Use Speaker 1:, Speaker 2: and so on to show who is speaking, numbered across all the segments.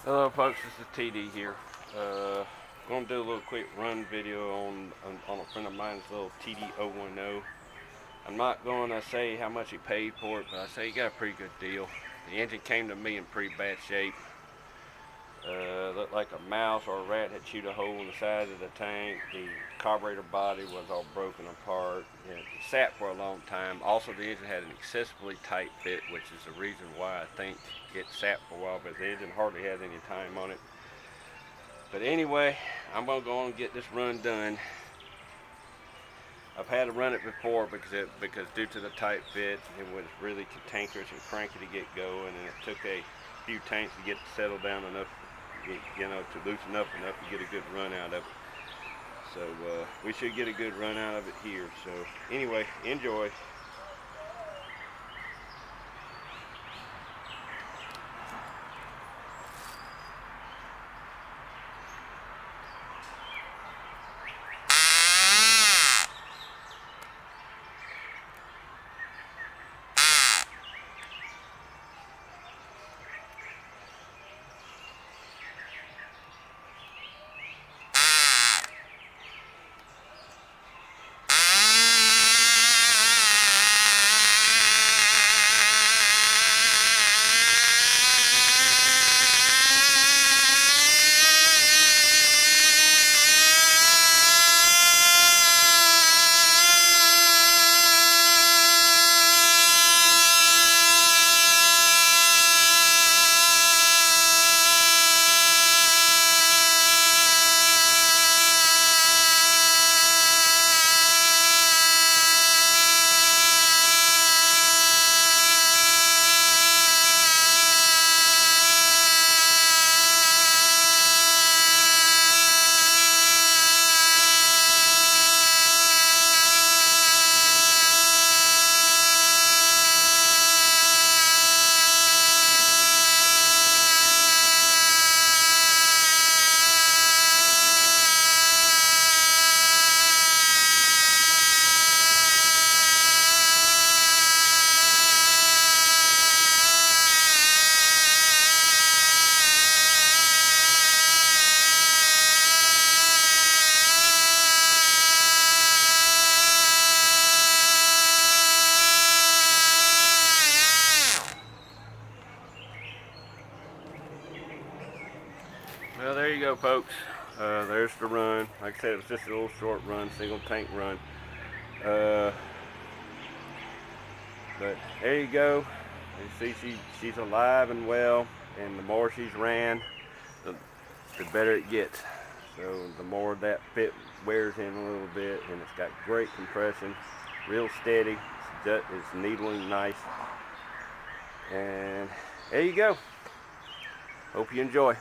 Speaker 1: Hello folks, this is TD here. Going to do a little quick run video on a friend of mine's little TD010. I'm not going to say how much he paid for it, but I say he got a pretty good deal. The engine came to me in pretty bad shape. Looked like a mouse or a rat had chewed a hole in the side of the tank. The carburetor body was all broken apart. It sat for a long time. Also, the engine had an excessively tight fit, which is the reason why I think it sat for a while, but the engine hardly had any time on it. But anyway, I'm going to go on and get this run done. I've had to run it before because due to the tight fit, it was really cantankerous and cranky to get going, and it took a few tanks to get settled down enough, to loosen up enough to get a good run out of it. So we should get a good run out of it here. So anyway, enjoy. Well, there you go, folks. There's the run. Like I said, it was just a little short run, single tank run. But there you go. You see, she's alive and well, and the more she's ran, the better it gets. So the more that fit wears in a little bit, and it's got great compression, real steady. It's needling nice. And there you go. Hope you enjoy.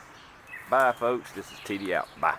Speaker 1: Bye, folks. This is TD out. Bye.